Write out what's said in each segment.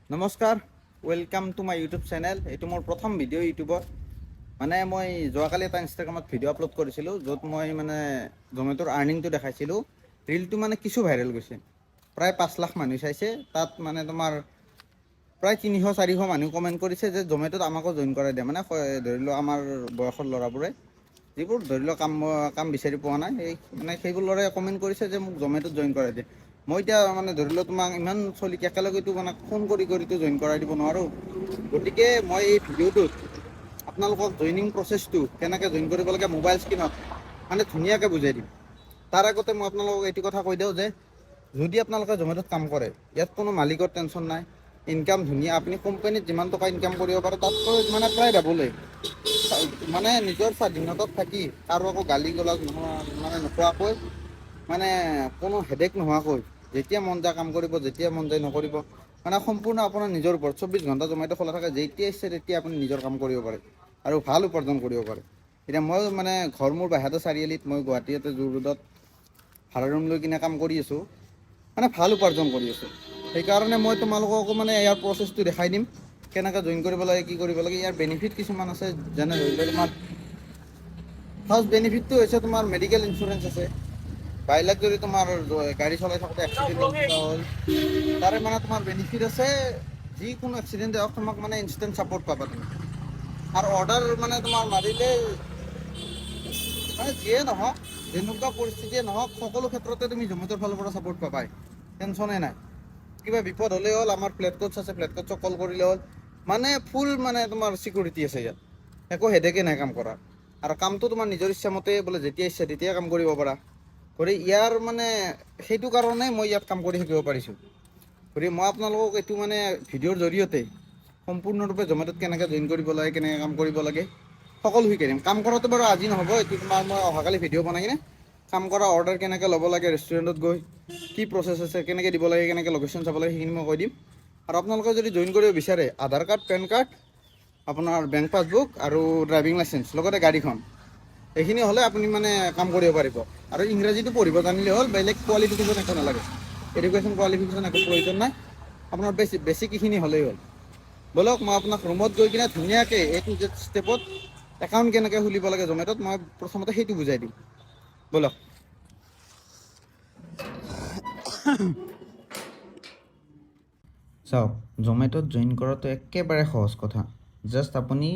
নমস্কাৰ, welcome to my YouTube channel. এইটো মোৰ প্ৰথম ভিডিঅ' ইউটিউবত। মানে মই যোৱাকালি এটা ইনষ্টাগ্ৰামত ভিডিঅ' আপলোড কৰিছিলোঁ, য'ত মই মানে জমেটোৰ আৰ্নিংটো দেখাইছিলোঁ। ৰিলটো মানে কিছু ভাইৰেল গৈছে, প্ৰায় 5 লাখ মানুহ চাইছে। তাত মানে তোমাৰ প্ৰায় 300-400 মানুহ কমেণ্ট কৰিছে যে জমেটোত আমাকো জইন কৰাই দিয়ে। মানে ধৰি লওক আমাৰ বয়সৰ ল'ৰাবোৰে, যিবোৰ ধৰি লওক কাম বিচাৰি পোৱা নাই, সেইবোৰ ল'ৰাই কমেণ্ট কৰিছে যে মোক জমেটোত জইন কৰাই দিয়ে। মই এতিয়া মানে ধৰি লওক তোমাক ইমান চলি একেলগেতো মানে ফোন কৰিতো জইন কৰাই দিব নোৱাৰোঁ। গতিকে মই এই ভিডিঅ'টোত আপোনালোকক জইনিং প্ৰচেছটো কেনেকৈ জইন কৰিব লাগে মোবাইল স্ক্ৰীণত মানে ধুনীয়াকৈ বুজাই দিম। তাৰ আগতে মই আপোনালোকক এইটো কথা কৈ দিওঁ যে যদি আপোনালোকে জমেটোত কাম কৰে, ইয়াত কোনো মালিকৰ টেনশ্যন নাই, ইনকাম ধুনীয়া। আপুনি কোম্পানীত যিমান টকা ইনকাম কৰিব পাৰে তাতকৈ মানে প্ৰায় ডাবলেই। মানে নিজৰ স্বাধীনতাত থাকি কাৰো একো গালি গালাজ নোখোৱাকৈ, মানে কোনো হেডেক নোহোৱাকৈ যেতিয়া মন যায় কাম কৰিব, যেতিয়া মন যায় নকৰিব। মানে সম্পূৰ্ণ আপোনাৰ নিজৰ ওপৰত 24 ঘণ্টা জমেটো খোলা থাকে। যেতিয়া ইচ্ছা তেতিয়া আপুনি নিজৰ কাম কৰিব পাৰে আৰু ভাল উপাৰ্জন কৰিব পাৰে। এতিয়া মই মানে ঘৰ মোৰ বাহিৰতে চাৰিআলিত, মই গুৱাহাটীতে জু ৰোডত ভাড়া ৰুম লৈ কিনে কাম কৰি আছোঁ, মানে ভাল উপাৰ্জন কৰি আছোঁ। সেইকাৰণে মই তোমালোককো মানে ইয়াৰ প্ৰচেছটো দেখাই দিম, কেনেকৈ জইন কৰিব লাগে, কি কৰিব লাগে। ইয়াৰ বেনিফিট কিছুমান আছে, যেনে ধৰি লওক তোমাৰ ফাৰ্ষ্ট বেনিফিটটো হৈছে তোমাৰ মেডিকেল ইঞ্চুৰেঞ্চ আছে। বাইলাক যদি তোমাৰ গাড়ী চলাই থাকোঁতে এক্সিডেণ্ট হ'ল, তাৰে মানে তোমাৰ বেনিফিট আছে। যিকোনো এক্সিডেণ্ট হওক তোমাক মানে ইনষ্টেণ্ট ছাপোৰ্ট পাবা তুমি। আৰু অৰ্ডাৰ মানে তোমাৰ মাৰিলে মানে যিয়ে নহওক, যেনেকুৱা পৰিস্থিতিয়ে নহওক, সকলো ক্ষেত্ৰতে তুমি জমেটোৰ ফালৰ পৰা ছাপোৰ্ট পাবাই, টেনশ্যনে নাই। কিবা বিপদ হ'লেই হ'ল, আমাৰ ফ্লেট কোটছ আছে, ফ্লেট কোটছক কল কৰিলে হ'ল। মানে ফুল মানে তোমাৰ চিকিউৰিটি আছে ইয়াত, একো হেডেকে নাই কাম কৰা। আৰু কামটো তোমাৰ নিজৰ ইচ্ছামতে বোলে যেতিয়া ইচ্ছা তেতিয়াই কাম কৰিব পাৰা। গতিকে ইয়াৰ মানে সেইটো কাৰণে মই ইয়াত কাম কৰি থাকিব পাৰিছোঁ। গতিকে মই আপোনালোকক এইটো মানে ভিডিঅ'ৰ জৰিয়তে সম্পূৰ্ণৰূপে জমেটোত কেনেকৈ জইন কৰিব লাগে, কেনেকৈ কাম কৰিব লাগে, সকলো শিকাই দিম। কাম কৰাটো বাৰু আজি নহ'ব, এইটো তোমাৰ মই অহাকালি ভিডিঅ' বনাই কিনে কাম কৰা অৰ্ডাৰ কেনেকৈ ল'ব লাগে, ৰেষ্টুৰেণ্টত গৈ কি প্ৰচেছ আছে, কেনেকৈ দিব লাগে, কেনেকৈ লোকেশ্যন চাব লাগে, সেইখিনি মই কৈ দিম। আৰু আপোনালোকে যদি জইন কৰিব বিচাৰে, আধাৰ কাৰ্ড, পেন কাৰ্ড, আপোনাৰ বেংক পাছবুক আৰু ড্ৰাইভিং লাইচেঞ্চ, লগতে গাড়ীখন, এইখিনি হ'লে আপুনি মানে কাম কৰিব পাৰিব। আৰু ইংৰাজীটো পঢ়িব জানিলে হ'ল, বেলেগ কোৱালিফিকেশ্যন একো নালাগে। এডুকেশ্যন কোৱালিফিকেশ্যন একো প্ৰয়োজন নাই, আপোনাৰ বেছিক এইখিনি হ'লেই হ'ল। ব'লক মই আপোনাক ৰুমত গৈ কিনে ধুনীয়াকৈ A to Z ষ্টেপত একাউণ্ট কেনেকৈ খুলিব লাগে জমেটোত, মই প্ৰথমতে সেইটো বুজাই দিম। ব'লক। চাওক, জমেটোত জইন কৰাটো একেবাৰে সহজ কথা। জাষ্ট আপুনি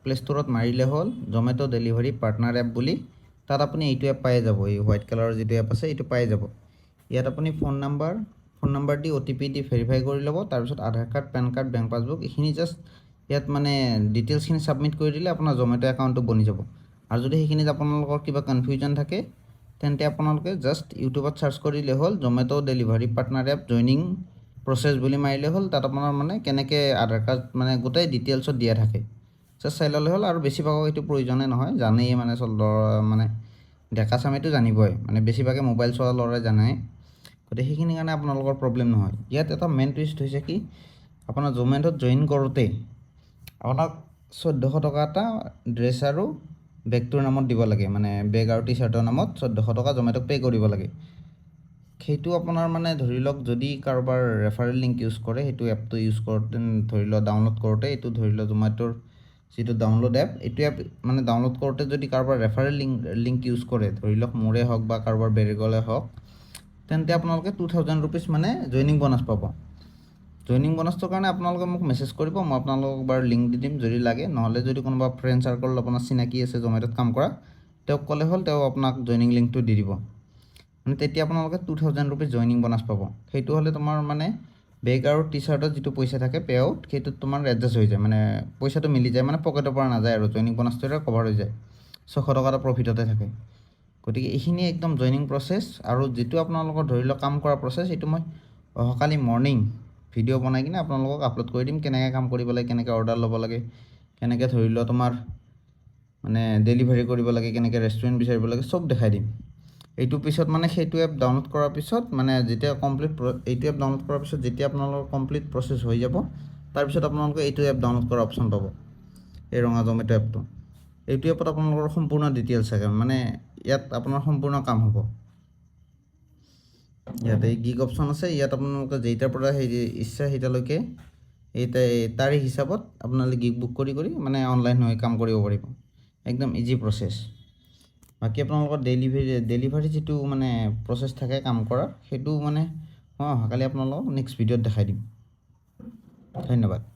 প্লে' ষ্ট'ৰত মাৰিলে হ'ল জমেটো ডেলিভাৰী পাৰ্টনাৰ এপ বুলি। তাত আপুনি এইটো এপ পাই যাব, এই হোৱাইট কালাৰৰ যিটো এপ আছে এইটো পাই যাব। ইয়াত আপুনি ফোন নাম্বাৰ দি OTP দি ভেৰিফাই কৰি ল'ব। তাৰপিছত Aadhaar card, PAN card, bank passbook, এইখিনি জাষ্ট ইয়াত মানে ডিটেইলছখিনি ছাবমিট কৰি দিলে আপোনাৰ জমেটো একাউণ্টটো বনি যাব। আৰু যদি সেইখিনিত আপোনালোকৰ কিবা কনফিউজন থাকে, তেন্তে আপোনালোকে জাষ্ট ইউটিউবত ছাৰ্চ কৰিলে হ'ল Zomato delivery partner app joining process বুলি মাৰিলে হ'ল। তাত আপোনাৰ মানে কেনেকৈ আধাৰ কাৰ্ড মানে গোটেই ডিটেইলছত দিয়া থাকে, জাষ্ট চাই ল'লে হ'ল। আৰু বেছিভাগক এইটো প্ৰয়োজনে নহয়, জানেই মানে মানে ডেকা চামেতো জানিবই, মানে বেছিভাগে মোবাইল চোৱা ল'ৰাই জানে। গতিকে সেইখিনি কাৰণে আপোনালোকৰ প্ৰব্লেম নহয়। ইয়াত এটা মেইন টুইষ্ট হৈছে কি, আপোনাৰ জমেটোত জইন কৰোঁতে আপোনাক 1400 টকা এটা ড্ৰেছ আৰু বেগটোৰ নামত দিব লাগে, মানে বেগ আৰু টি চাৰ্টৰ নামত 1400 টকা জমেটোক পে' কৰিব লাগে। সেইটো আপোনাৰ মানে ধৰি লওক যদি কাৰোবাৰ ৰেফাৰেল লিংক ইউজ কৰে, সেইটো এপটো ইউজ কৰোঁতে ধৰি লওক ডাউনলোড কৰোঁতে, এইটো ধৰি লওক জমেটোৰ যিটো ডাউনলোড এপ, এইটো এপ মানে ডাউনলোড কৰোঁতে যদি কাৰোবাৰ ৰেফাৰেল লিংক ইউজ কৰে, ধৰি লওক মোৰে হওক বা কাৰোবাৰ বেলেগৰে হওক, তেন্তে আপোনালোকে 2000 ৰুপিজ মানে জইনিং বোনাছ পাব। জইনিং বোনাছটোৰ কাৰণে আপোনালোকে মোক মেছেজ কৰিব, মই আপোনালোকক বাৰু লিংক দি দিম যদি লাগে। নহ'লে যদি কোনোবা ফ্ৰেণ্ড চাৰ্কল আপোনাৰ চিনাকি আছে জমেটোত কাম কৰা, তেওঁক ক'লে হ'ল, তেওঁ আপোনাক জইনিং লিংকটো দি দিব। মানে তেতিয়া আপোনালোকে 2000 ৰুপিজ জইনিং বোনাছ পাব। সেইটো হ'লে তোমাৰ মানে বেগ আৰু টি চাৰ্টত যিটো পইচা থাকে পে আউট, সেইটোত তোমাৰ এডজাষ্ট হৈ যায়, মানে পইচাটো মিলি যায়, মানে পকেটৰ পৰা নাযায় আৰু জইনিং বোনাছটোৰে কভাৰ হৈ যায়। 600 টকা এটা প্ৰফিটতে থাকে। গতিকে এইখিনি একদম জইনিং প্ৰচেছ। আৰু যিটো আপোনালোকৰ ধৰি লওক কাম কৰা প্ৰচেছ, সেইটো মই অহাকালি মৰ্ণিং ভিডিঅ' বনাই কিনে আপোনালোকক আপলোড কৰি দিম, কেনেকৈ কাম কৰিব লাগে, কেনেকৈ অৰ্ডাৰ ল'ব লাগে, কেনেকৈ ধৰি লওক তোমাৰ মানে ডেলিভাৰী কৰিব লাগে, কেনেকৈ ৰেষ্টুৰেণ্ট বিচাৰিব লাগে, চব দেখাই দিম। এইটো পিছত মানে সেইটো এপ ডাউনলোড কৰাৰ পিছত মানে যেতিয়া এইটো এপ ডাউনলোড কৰাৰ পিছত যেতিয়া আপোনালোকৰ কমপ্লিট প্ৰচেছ হৈ যাব, তাৰপিছত আপোনালোকে এইটো এপ ডাউনলোড কৰাৰ অপশ্যন পাব, এই ৰঙা জমেটো এপটো। এইটো এপত আপোনালোকৰ সম্পূৰ্ণ ডিটেইলছ থাকে, মানে ইয়াত আপোনাৰ সম্পূৰ্ণ কাম হ'ব। ইয়াত এই গিগ অপশ্যন আছে, ইয়াত আপোনালোকে যেইটাৰ পৰা সেই ইচ্ছা সেইটালৈকে এই তাৰে হিচাপত আপোনালোকে গিগ বুক কৰি মানে অনলাইন হৈ কাম কৰিব পাৰিব একদম ইজি প্ৰচেছ বাকী আপোনালোকৰ ডেলিভাৰী যিটো মানে প্ৰচেছ থাকে কাম কৰাৰ সেইটো মানে মই অহাকালি আপোনালোকক নেক্সট ভিডিঅ'ত দেখাই দিম ধন্যবাদ